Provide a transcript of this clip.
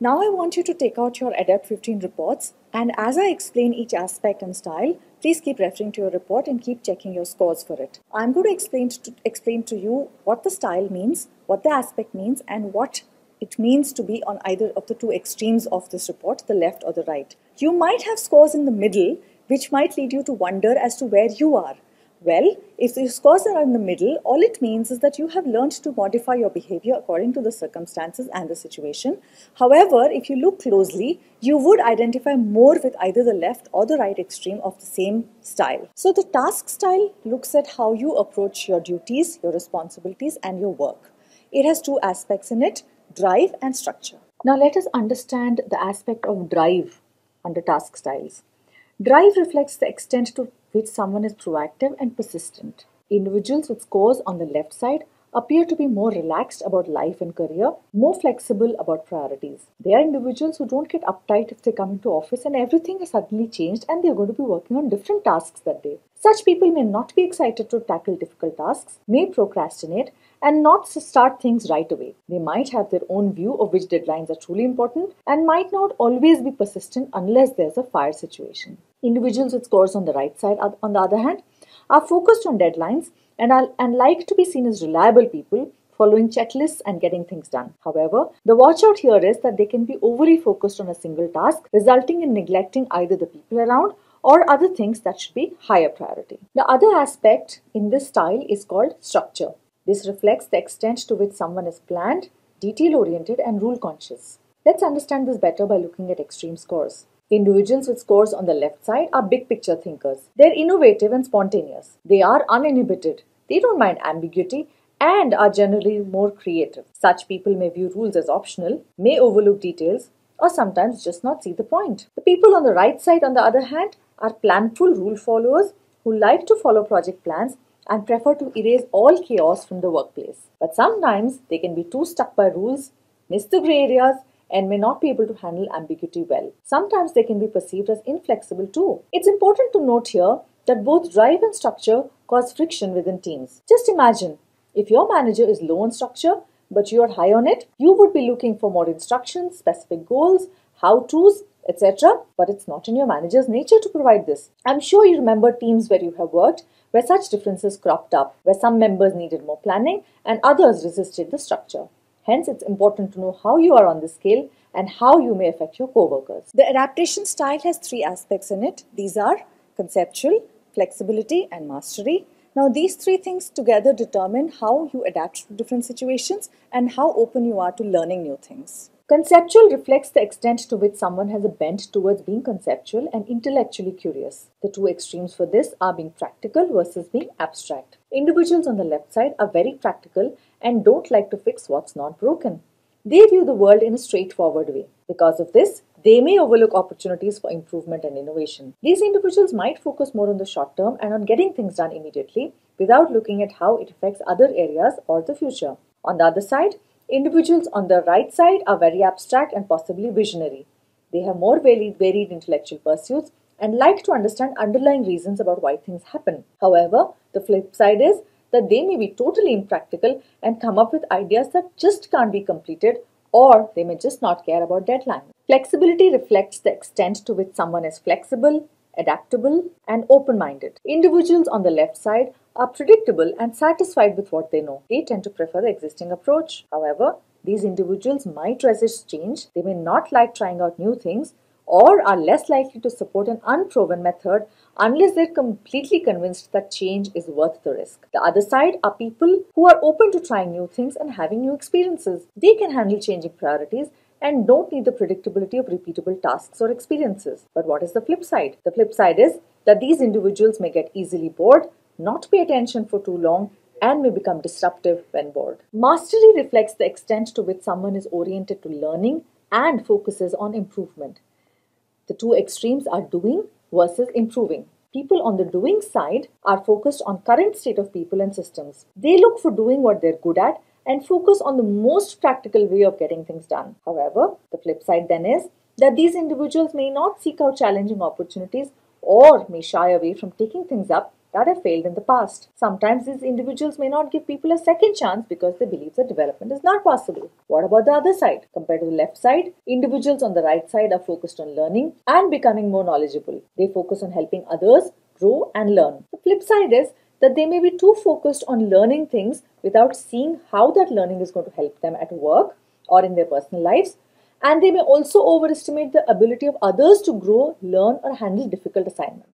Now I want you to take out your ADEPT15 reports, and as I explain each aspect and style, please keep referring to your report and keep checking your scores for it. I'm going to explain to you what the style means, what the aspect means, and what it means to be on either of the two extremes of this report, the left or the right. You might have scores in the middle, which might lead you to wonder as to where you are. Well, if the scores are in the middle, all it means is that you have learned to modify your behavior according to the circumstances and the situation. However, if you look closely, you would identify more with either the left or the right extreme of the same style. So the task style looks at how you approach your duties, your responsibilities, and your work. It has two aspects in it, drive and structure. Now let us understand the aspect of drive under task styles. Drive reflects the extent to which someone is proactive and persistent. Individuals with scores on the left side appear to be more relaxed about life and career, more flexible about priorities. They are individuals who don't get uptight if they come into office and everything has suddenly changed and they're going to be working on different tasks that day. Such people may not be excited to tackle difficult tasks, may procrastinate, and not start things right away. They might have their own view of which deadlines are truly important and might not always be persistent unless there's a fire situation. Individuals with scores on the right side, on the other hand, are focused on deadlines and like to be seen as reliable people, following checklists and getting things done. However, the watch out here is that they can be overly focused on a single task, resulting in neglecting either the people around or other things that should be higher priority. The other aspect in this style is called structure. This reflects the extent to which someone is planned, detail-oriented, and rule-conscious. Let's understand this better by looking at extreme scores. Individuals with scores on the left side are big-picture thinkers. They're innovative and spontaneous. They are uninhibited. They don't mind ambiguity and are generally more creative. Such people may view rules as optional, may overlook details, or sometimes just not see the point. The people on the right side, on the other hand, are planful rule followers who like to follow project plans and prefer to erase all chaos from the workplace. But sometimes they can be too stuck by rules, miss the gray areas, and may not be able to handle ambiguity well. Sometimes they can be perceived as inflexible too. It's important to note here that both drive and structure cause friction within teams. Just imagine, if your manager is low on structure, but you are high on it, you would be looking for more instructions, specific goals, how-tos, etc. But it's not in your manager's nature to provide this. I'm sure you remember teams where you have worked, where such differences cropped up, where some members needed more planning and others resisted the structure. Hence, it's important to know how you are on the scale and how you may affect your co-workers. The adaptation style has three aspects in it. These are conceptual, flexibility, and mastery. Now, these three things together determine how you adapt to different situations and how open you are to learning new things. Conceptual reflects the extent to which someone has a bent towards being conceptual and intellectually curious. The two extremes for this are being practical versus being abstract. Individuals on the left side are very practical and don't like to fix what's not broken. They view the world in a straightforward way. Because of this, they may overlook opportunities for improvement and innovation. These individuals might focus more on the short term and on getting things done immediately without looking at how it affects other areas or the future. On the other side, individuals on the right side are very abstract and possibly visionary. They have more varied intellectual pursuits and like to understand underlying reasons about why things happen. However, the flip side is that they may be totally impractical and come up with ideas that just can't be completed, or they may just not care about deadlines. Flexibility reflects the extent to which someone is flexible, adaptable, and open-minded. Individuals on the left side are predictable and satisfied with what they know. They tend to prefer the existing approach. However, these individuals might resist change. They may not like trying out new things or are less likely to support an unproven method unless they're completely convinced that change is worth the risk. The other side are people who are open to trying new things and having new experiences. They can handle changing priorities and don't need the predictability of repeatable tasks or experiences. But what is the flip side? The flip side is that these individuals may get easily bored, not pay attention for too long, and may become disruptive when bored. Mastery reflects the extent to which someone is oriented to learning and focuses on improvement. The two extremes are doing versus improving. People on the doing side are focused on current state of people and systems. They look for doing what they're good at and focus on the most practical way of getting things done. However, the flip side then is that these individuals may not seek out challenging opportunities or may shy away from taking things up that have failed in the past. Sometimes these individuals may not give people a second chance because they believe that development is not possible. What about the other side? Compared to the left side, individuals on the right side are focused on learning and becoming more knowledgeable. They focus on helping others grow and learn. The flip side is that they may be too focused on learning things without seeing how that learning is going to help them at work or in their personal lives. And they may also overestimate the ability of others to grow, learn, or handle difficult assignments.